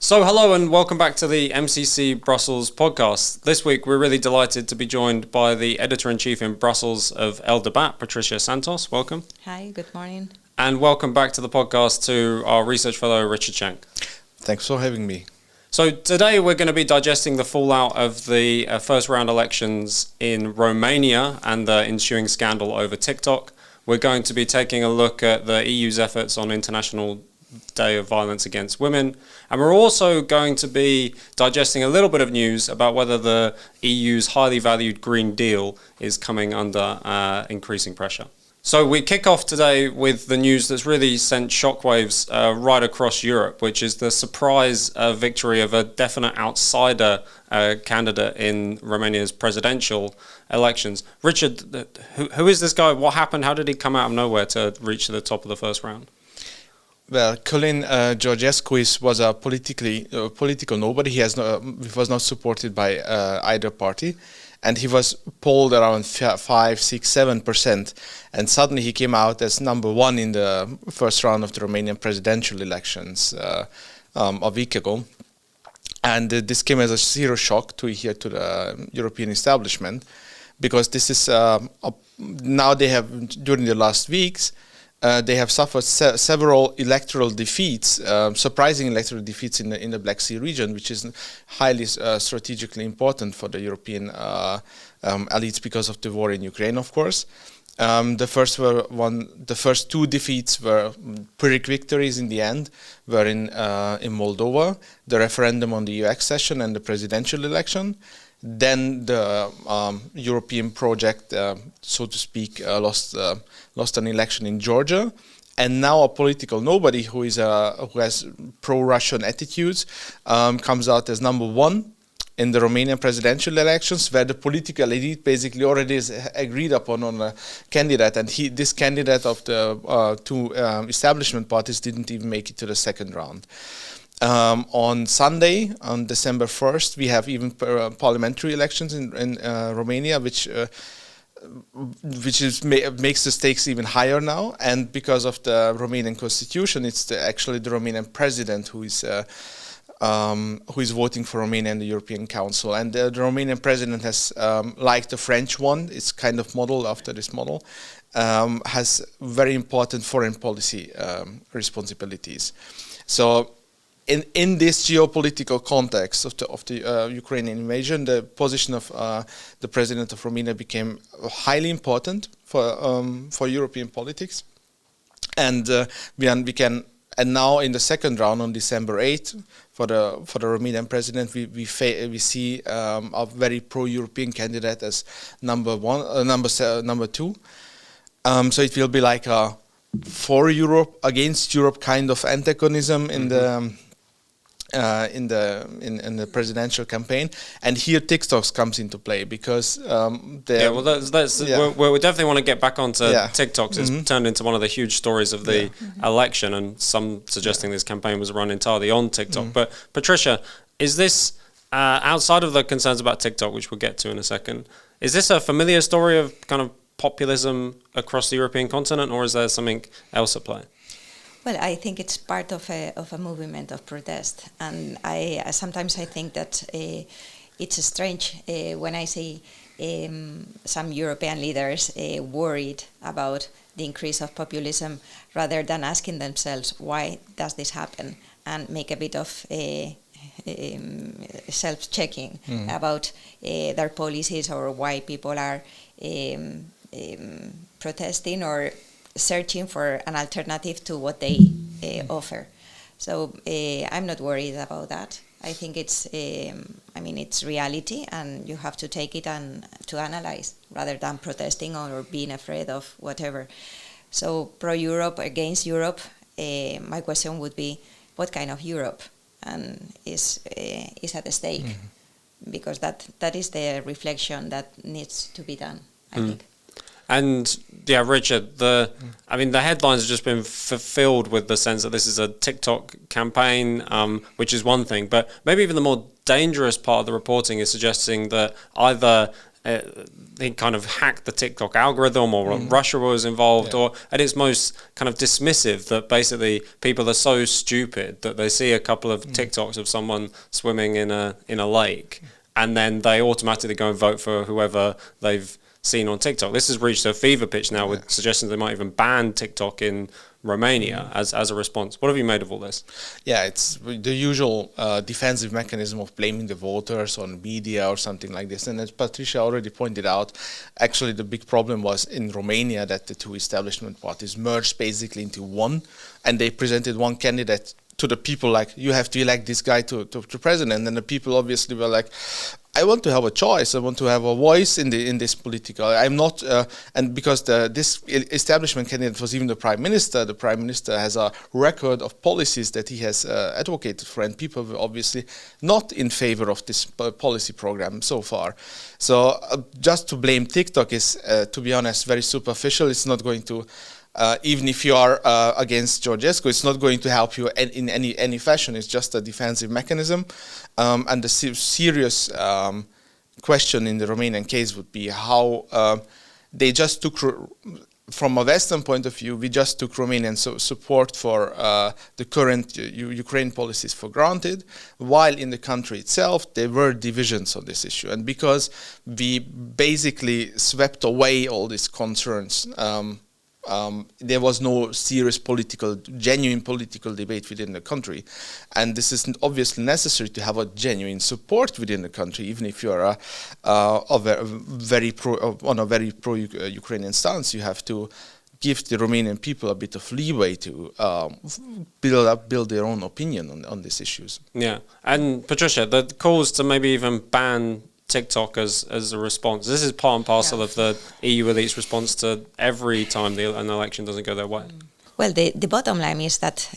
So hello and welcome back to the MCC Brussels podcast. This week we're really delighted to be joined by the editor-in-chief in Brussels of El Debat, Patricia Santos. Welcome. Hi, good morning. And welcome back to the podcast to our research fellow Richard Schenk. Thanks for having me. So today we're going to be digesting the fallout of the first round elections in Romania and the ensuing scandal over TikTok. We're going to be taking a look at the EU's efforts on International Day of Violence Against Women. And we're also going to be digesting a little bit of news about whether the EU's highly valued Green Deal is coming under increasing pressure. So we kick off today with the news that's really sent shockwaves right across Europe, which is the surprise victory of a definite outsider candidate in Romania's presidential elections. Richard, who is this guy? What happened? How did he come out of nowhere to reach the top of the first round? Well, Călin Georgescu was a political nobody. He was not supported by either party, and he was polled around 5, 6, 7%. And suddenly he came out as number one in the first round of the Romanian presidential elections a week ago. And this came as a zero shock to the European establishment, because this is now they have, during the last weeks, they have suffered several electoral defeats, surprising electoral defeats in the Black Sea region, which is highly strategically important for the European elites because of the war in Ukraine, of course. The first two defeats were Pyrrhic victories in the end, were in Moldova, the referendum on the EU accession and the presidential election. Then the European project, so to speak, lost an election in Georgia, and now a political nobody who has pro-Russian attitudes comes out as number one in the Romanian presidential elections, where the political elite basically already is agreed upon on a candidate, and this candidate of the two establishment parties didn't even make it to the second round. On Sunday, on December 1st, we have even parliamentary elections in Romania, which makes the stakes even higher now. And because of the Romanian constitution, it's actually the Romanian president who is voting for Romania in the European Council. And the Romanian president has, like the French one, it's kind of modeled after this model, has very important foreign policy responsibilities. So in this geopolitical context of the Ukrainian invasion, the position of the president of Romania became highly important for European politics, and and now in the second round on December 8th for the Romanian president, we see a very pro-European candidate as number two. So it will be like a for Europe against Europe kind of antagonism in the presidential campaign, and here TikTok comes into play because we definitely want to get back onto TikTok. It's turned into one of the huge stories of the election, and some suggesting this campaign was run entirely on TikTok. But Patricia, is this outside of the concerns about TikTok, which we'll get to in a second, is this a familiar story of kind of populism across the European continent, or is there something else at play? Well, I think it's part of a movement of protest, and I sometimes think that it's strange when I see some European leaders worried about the increase of populism, rather than asking themselves why does this happen, and make a bit of self-checking about their policies or why people are protesting or searching for an alternative to what they offer. So I'm not worried about that. I think it's reality, and you have to take it and to analyze rather than protesting or being afraid of whatever. So pro-Europe, against Europe, my question would be, what kind of Europe and is at stake? Because that is the reflection that needs to be done, I think. And yeah, Richard, the headlines have just been fulfilled with the sense that this is a TikTok campaign, which is one thing, but maybe even the more dangerous part of the reporting is suggesting that either he kind of hacked the TikTok algorithm, or Russia was involved, or at its most kind of dismissive, that basically people are so stupid that they see a couple of TikToks of someone swimming in a lake, and then they automatically go and vote for whoever they've seen on TikTok. This has reached a fever pitch now with suggestions they might even ban TikTok in Romania as a response. What have you made of all this? Yeah, it's the usual defensive mechanism of blaming the voters on media or something like this. And as Patricia already pointed out, actually the big problem was in Romania that the two establishment parties merged basically into one, and they presented one candidate to the people like, you have to elect this guy to president. And the people obviously were like, I want to have a choice. I want to have a voice in this political. I'm not, and because this establishment candidate was even the prime minister. The prime minister has a record of policies that he has advocated for, and people were obviously not in favor of this policy program so far. So just to blame TikTok is, to be honest, very superficial. It's not going to. Even if you are against Georgescu, it's not going to help you in any fashion. It's just a defensive mechanism. And the serious question in the Romanian case would be how they just took, from a Western point of view, we just took Romanian support for the current Ukraine policies for granted, while in the country itself there were divisions on this issue. And because we basically swept away all these concerns, there was no serious genuine political debate within the country, and this is obviously necessary to have a genuine support within the country, even if you are on a very pro-Ukrainian stance. You have to give the Romanian people a bit of leeway to build their own opinion on these issues. Yeah, and Patricia, the calls to maybe even ban TikTok as a response. This is part and parcel of the EU elite's response to every time an election doesn't go their way. Well, the bottom line is that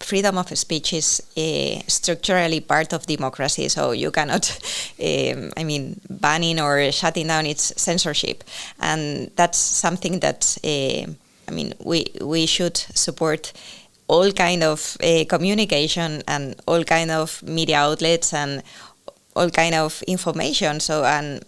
freedom of speech is structurally part of democracy, so you cannot, banning or shutting down its censorship. And that's something that, we should support all kind of communication and all kind of media outlets and all kind of information. So, and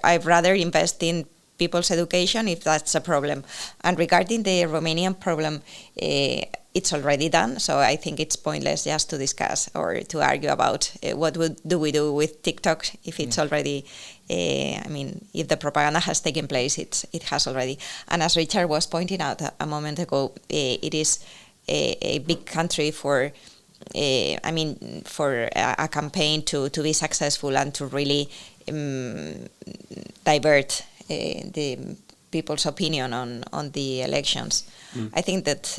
I'd rather invest in people's education if that's a problem. And regarding the Romanian problem, it's already done. So I think it's pointless just to discuss or to argue about what do we do with TikTok if it's already, if the propaganda has taken place, it has already. And as Richard was pointing out a moment ago, it is a big country for a campaign to be successful and to really divert the people's opinion on the elections. I think that,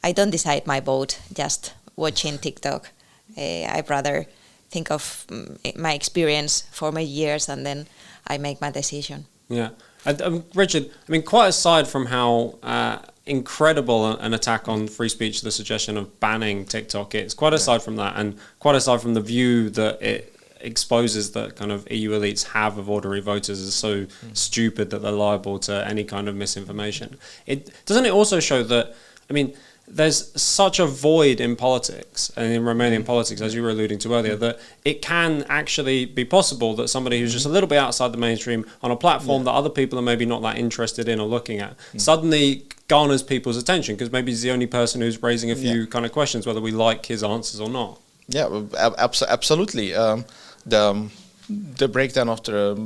I don't decide my vote just watching TikTok. I'd rather think of my experience for my years and then I make my decision. Yeah. Richard, quite aside from how incredible an attack on free speech, the suggestion of banning TikTok is, quite aside from that, and quite aside from the view that it exposes that kind of EU elites have of ordinary voters is so stupid that they're liable to any kind of misinformation. Doesn't it also show that, there's such a void in politics and in Romanian politics, as you were alluding to earlier, that it can actually be possible that somebody who's just a little bit outside the mainstream on a platform that other people are maybe not that interested in or looking at suddenly garners people's attention because maybe he's the only person who's raising a few kind of questions, whether we like his answers or not. Yeah, absolutely. The breakdown of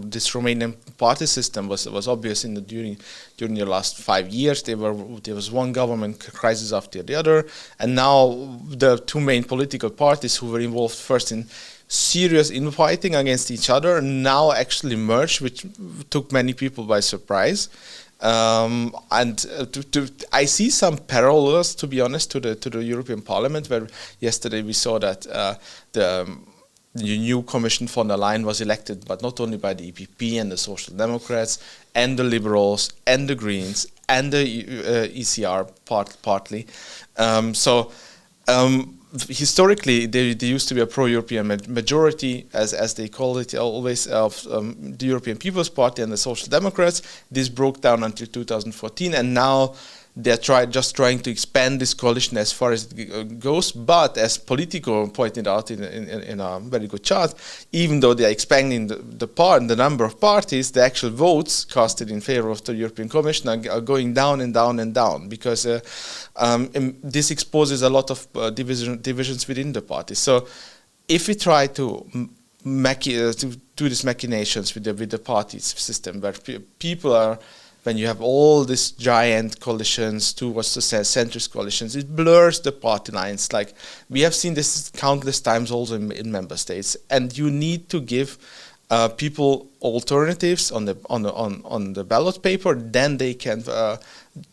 this Romanian party system was obvious during the last 5 years. There was one government crisis after the other, and now the two main political parties who were involved first in serious infighting against each other now actually merged, which took many people by surprise. I see some parallels, to be honest, to the European Parliament, where yesterday we saw that the new Commission von der Leyen was elected, but not only by the EPP and the Social Democrats and the Liberals and the Greens and the ECR partly. Historically, there used to be a pro-European majority, as they call it always, of the European People's Party and the Social Democrats. This broke down until 2014, and now they're just trying to expand this coalition as far as it goes. But as Politico pointed out in a very good chart, even though they are expanding the number of parties, the actual votes casted in favor of the European Commission are going down and down and down, because this exposes a lot of divisions within the party. So if we try to do these machinations with the party system, where people are, when you have all these giant coalitions towards the centrist coalitions, it blurs the party lines. Like we have seen this countless times also in member states, and you need to give people alternatives on the ballot paper. Then they can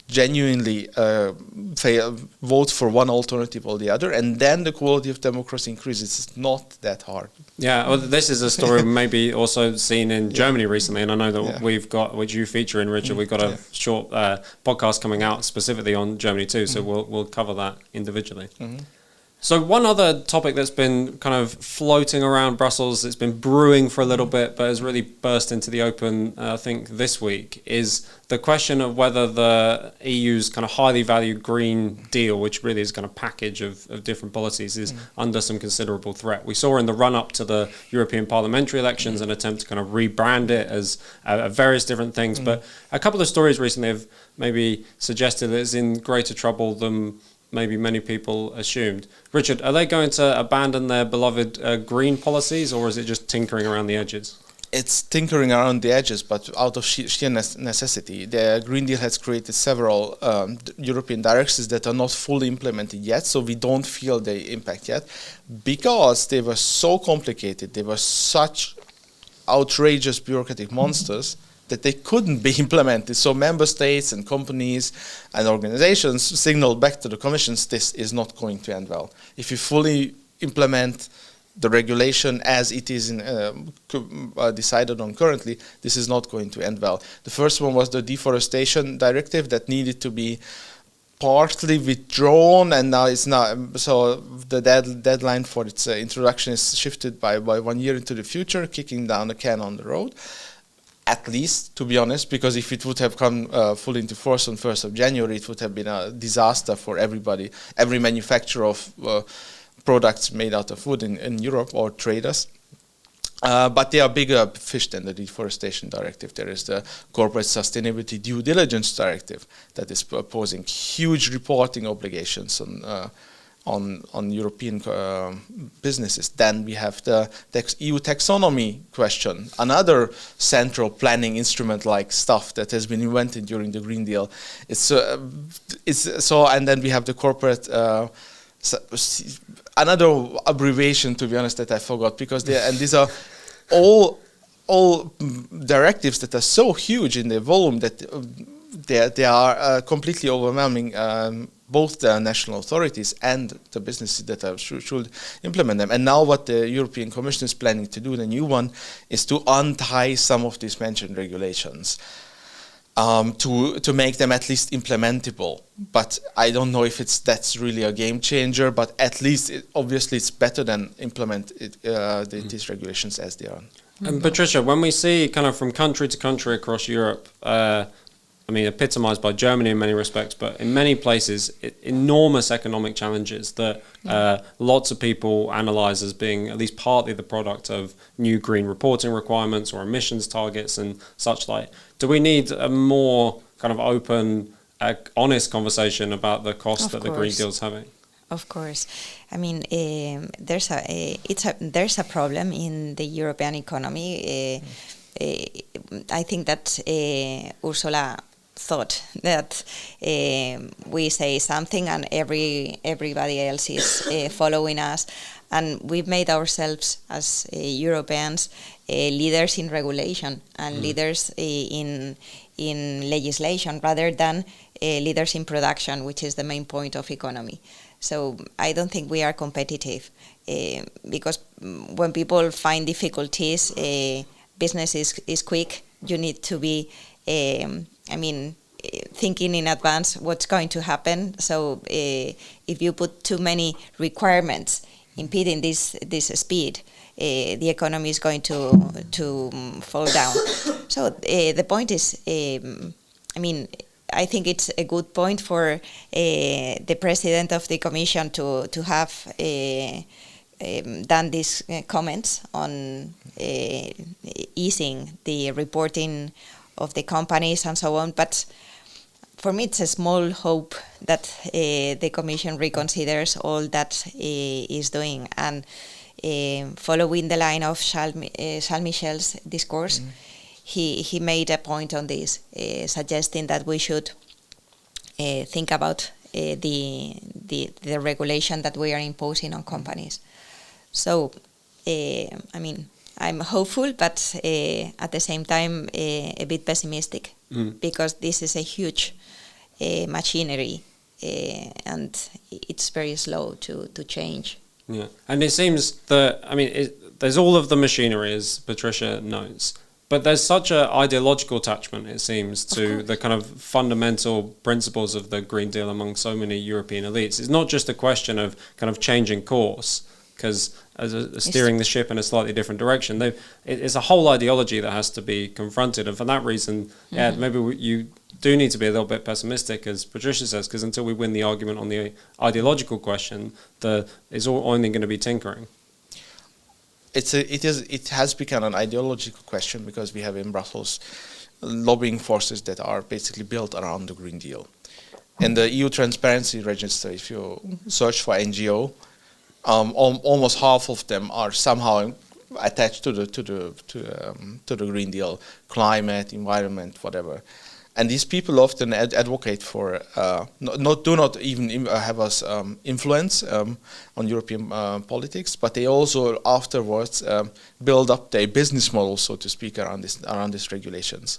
genuinely vote for one alternative or the other, and then the quality of democracy increases. It's not that hard. Yeah, well, this is a story maybe also seen in Germany recently, and I know that we've got, which you feature in, Richard, we've got a short podcast coming out specifically on Germany too, so we'll cover that individually. So one other topic that's been kind of floating around Brussels, it's been brewing for a little bit, but has really burst into the open, I think, this week, is the question of whether the EU's kind of highly valued Green Deal, which really is kind of package of different policies, is under some considerable threat. We saw in the run-up to the European parliamentary elections an attempt to kind of rebrand it as various different things, but a couple of stories recently have maybe suggested that it's in greater trouble than maybe many people assumed. Richard, are they going to abandon their beloved green policies, or is it just tinkering around the edges? It's tinkering around the edges, but out of sheer necessity. The Green Deal has created several European directives that are not fully implemented yet, so we don't feel the impact yet, because they were so complicated, they were such outrageous bureaucratic monsters that they couldn't be implemented. So member states and companies and organizations signaled back to the commissions, this is not going to end well. If you fully implement the regulation as it is decided on currently, this is not going to end well. The first one was the deforestation directive that needed to be partly withdrawn, and now it's not. So the deadline for its introduction is shifted by 1 year into the future, kicking down the can on the road. At least, to be honest, because if it would have come fully into force on 1st of January, it would have been a disaster for everybody, every manufacturer of products made out of wood in Europe, or traders. But they are bigger fish than the deforestation directive. There is the corporate sustainability due diligence directive that is proposing huge reporting obligations on European businesses. Then we have the EU taxonomy question, another central planning instrument-like stuff that has been invented during the Green Deal. And then we have the corporate, another abbreviation, to be honest, that I forgot, because these are all directives that are so huge in their volume that they are completely overwhelming both the national authorities and the businesses that should implement them. And now what the European Commission is planning to do, the new one, is to untie some of these mentioned regulations to make them at least implementable. But I don't know if that's really a game changer, but at least obviously it's better than implement these regulations as they are. And Patricia, when we see kind of from country to country across Europe, I mean, epitomized by Germany in many respects, but in many places, enormous economic challenges that lots of people analyze as being at least partly the product of new green reporting requirements or emissions targets and such like. Do we need a more kind of open, honest conversation about the cost that the Green Deal is having? Of course. I mean, there's a problem in the European economy. I think that Ursula thought that we say something and everybody else is following us, and we've made ourselves as Europeans leaders in regulation and leaders in legislation rather than leaders in production, which is the main point of economy. So I don't think we are competitive because when people find difficulties, business is quick. You need to be thinking in advance what's going to happen. So if you put too many requirements impeding this speed, the economy is going to fall down. So the point is, I think it's a good point for the president of the commission to have done these comments on easing the reporting of the companies and so on. But for me, it's a small hope that the Commission reconsiders all that is doing. And following the line of Charles Michel's discourse, he made a point on this, suggesting that we should think about the regulation that we are imposing on companies. So, I mean, I'm hopeful, but at the same time a bit pessimistic, because this is a huge machinery, and it's very slow to change. Yeah, and it seems that, I mean, there's all of the machinery, as Patricia notes, but there's such an ideological attachment, it seems, to the kind of fundamental principles of the Green Deal among so many European elites. It's not just a question of kind of changing course, because steering the ship in a slightly different direction. It's a whole ideology that has to be confronted, and for that reason, maybe you do need to be a little bit pessimistic, as Patricia says, because until we win the argument on the ideological question, it's only going to be tinkering. It has become an ideological question because we have in Brussels lobbying forces that are basically built around the Green Deal. In the EU Transparency Register, if you search for NGO, almost half of them are somehow attached to the Green Deal, climate, environment, whatever. And these people often advocate for do not even have us influence on European politics, but they also afterwards build up their business model, so to speak, around these regulations.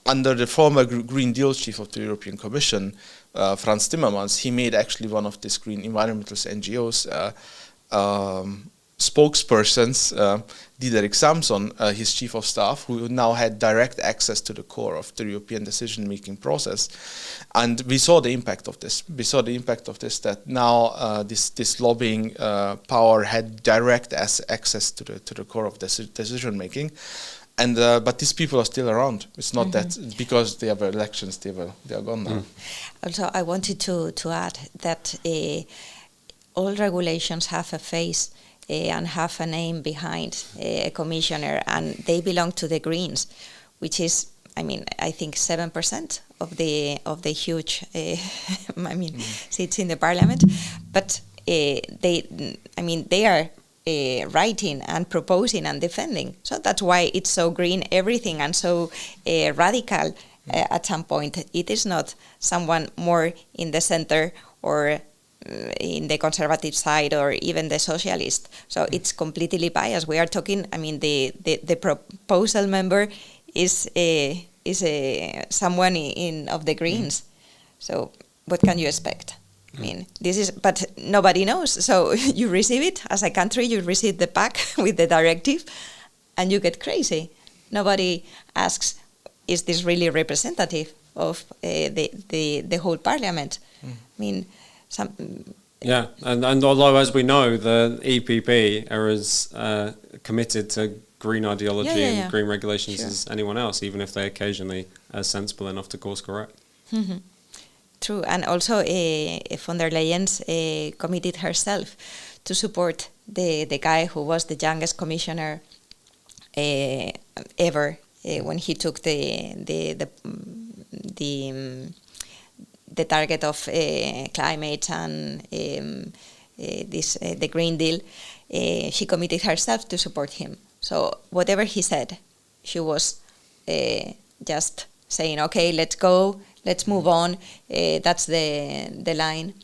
Under the former Green Deal chief of the European Commission, Frans Timmermans, he made actually one of these green environmentalist NGOs spokespersons, Diederik Samson, his chief of staff, who now had direct access to the core of the European decision-making process. And we saw the impact of this. That now this lobbying power had direct access to the core of decision-making. And but these people are still around. It's not that because they have elections, they are gone now. Also, I wanted to add that all regulations have a face and have a name behind a commissioner, and they belong to the Greens, which is, I mean, I think 7% of the huge, seats in the Parliament. But they are writing and proposing and defending. So that's why it's so green everything and so radical at some point. It is not someone more in the center or in the conservative side or even the socialist. So it's completely biased. We are talking, I mean, the proposal member is someone of the Greens. So what can you expect? I mean, but nobody knows. So you receive it as a country, you receive the pack with the directive, and you get crazy. Nobody asks, is this really representative of the whole Parliament? I mean, yeah, and although, as we know, the EPP are as committed to green ideology and green regulations as anyone else, even if they occasionally are sensible enough to course correct. Mm-hmm. True, and also von der Leyen committed herself to support the guy who was the youngest commissioner ever when he took the target of climate and the Green Deal. She committed herself to support him. So whatever he said, she was just saying, okay, let's go. Let's move on. That's the line.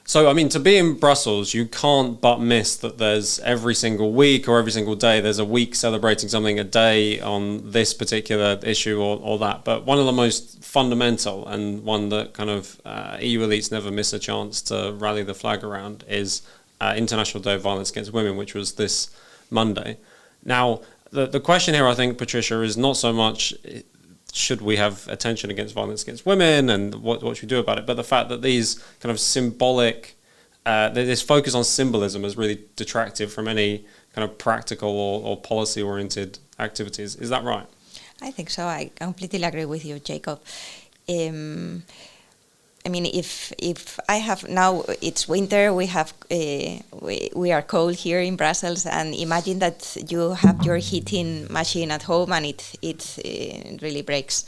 So, I mean, to be in Brussels, you can't but miss that there's every single week or every single day, there's a week celebrating something, a day on this particular issue or that. But one of the most fundamental and one that kind of EU elites never miss a chance to rally the flag around is International Day of Violence Against Women, which was this Monday. Now, the question here, I think, Patricia, is not so much should we have attention against violence against women and what should we do about it, but the fact that these kind of symbolic, this focus on symbolism is really detractive from any kind of practical or policy-oriented activities. Is that right? I think so. I completely agree with you, Jacob. I mean, if I have now, it's winter. We have we are cold here in Brussels, and imagine that you have your heating machine at home and it really breaks.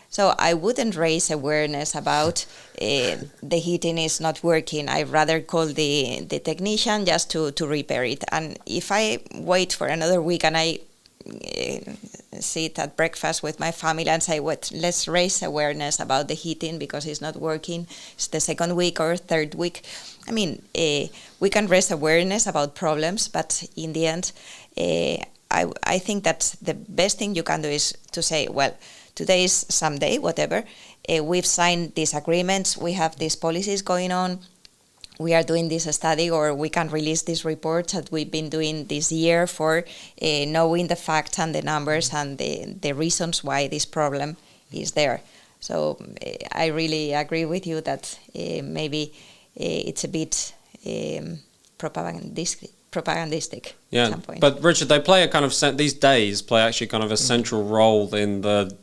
So I wouldn't raise awareness about the heating is not working. I'd rather call the technician just to repair it. And if I wait for another week and I sit at breakfast with my family and say, let's raise awareness about the heating because it's not working. It's the second week or third week. I mean, we can raise awareness about problems, but in the end, I think that the best thing you can do is to say, well, today is someday, whatever. We've signed these agreements. We have these policies going on. We are doing this study, or we can release this report that we've been doing this year for knowing the facts and the numbers and the reasons why this problem is there. So I really agree with you that maybe it's a bit propagandistic at some point. But Richard, they play a kind of these days play actually kind of a central role in the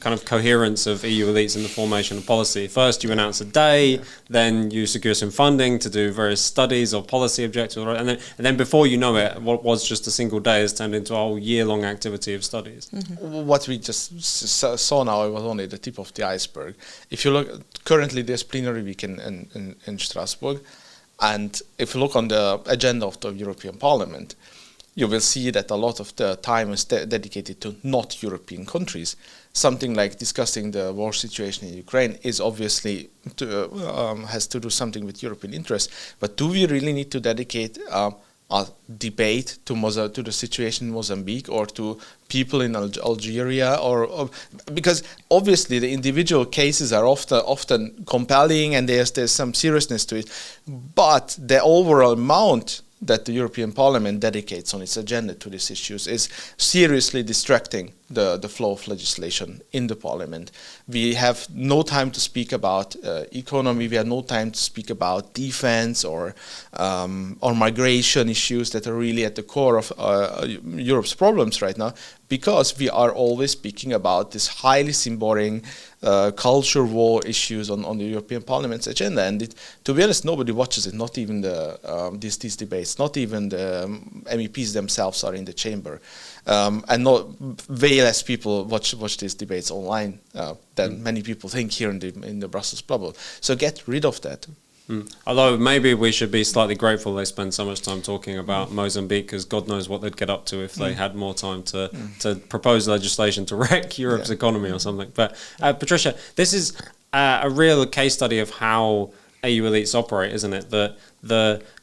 kind of coherence of EU elites in the formation of policy. First, you announce a day, then you secure some funding to do various studies or policy objectives, and then before you know it, what was just a single day has turned into a whole year-long activity of studies. Mm-hmm. What we just saw now, it was only the tip of the iceberg. If you look, currently there's plenary week in Strasbourg, and if you look on the agenda of the European Parliament, you will see that a lot of the time is dedicated to not European countries. Something like discussing the war situation in Ukraine is obviously has to do something with European interests. But do we really need to dedicate a debate to the situation in Mozambique or to people in Algeria? Or because obviously the individual cases are often compelling and there's some seriousness to it, but the overall amount that the European Parliament dedicates on its agenda to these issues is seriously distracting the flow of legislation in the Parliament. We have no time to speak about economy, we have no time to speak about defense or migration issues that are really at the core of Europe's problems right now, because we are always speaking about this highly symbolic culture war issues on the European Parliament's agenda. And to be honest, nobody watches it, not even these debates, not even the MEPs themselves are in the chamber. And way less people watch these debates online than many people think here in the Brussels bubble. So get rid of that. Although maybe we should be slightly grateful they spend so much time talking about Mozambique, because God knows what they'd get up to if they had more time to propose legislation to wreck Europe's economy or something. But Patricia, this is a real case study of how EU elites operate, isn't it? The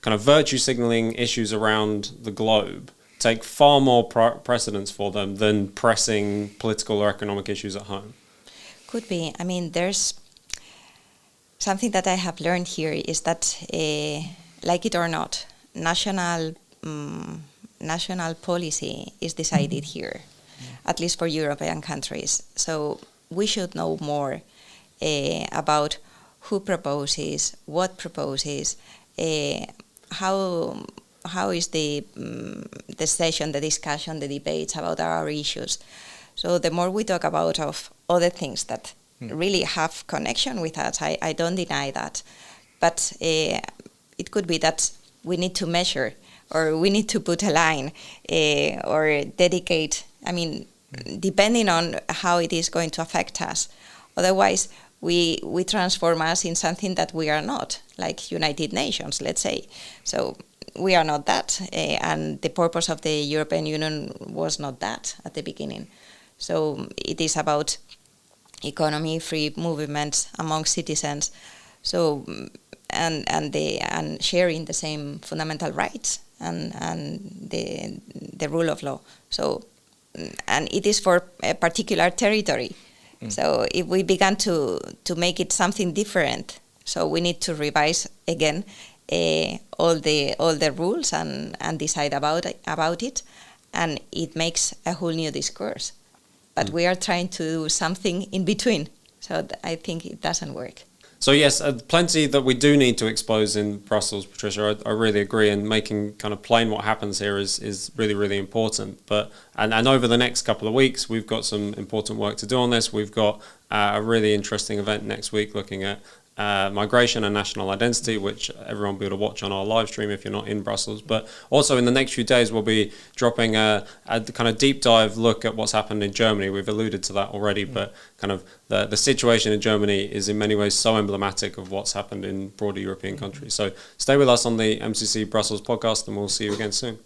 kind of virtue signalling issues around the globe take far more precedence for them than pressing political or economic issues at home. Could be. I mean, there's something that I have learned here is that, like it or not, national policy is decided here, at least for European countries. So we should know more about who proposes, what proposes, how is the session, the discussion, the debates about our issues. So the more we talk about of other things that really have connection with us, I don't deny that. But it could be that we need to measure, or we need to put a line, or dedicate, I mean, depending on how it is going to affect us. Otherwise, we transform us in something that we are not, like United Nations, let's say. So we are not that, and the purpose of the European Union was not that at the beginning. So it is about economy, free movements among citizens, so and sharing the same fundamental rights and the rule of law. So, and it is for a particular territory. So if we began to make it something different, so we need to revise again all the rules and decide about it, and it makes a whole new discourse. But we are trying to do something in between, so I think it doesn't work. So yes, plenty that we do need to expose in Brussels, Patricia. I really agree, and making kind of plain what happens here is really, really important. But and over the next couple of weeks, we've got some important work to do on this. We've got a really interesting event next week looking at migration and national identity, which everyone will be able to watch on our live stream if you're not in Brussels. But also in the next few days, we'll be dropping a kind of deep dive look at what's happened in Germany. We've alluded to that already, but kind of the situation in Germany is in many ways so emblematic of what's happened in broader European countries. So stay with us on the MCC Brussels podcast, and we'll see you again soon.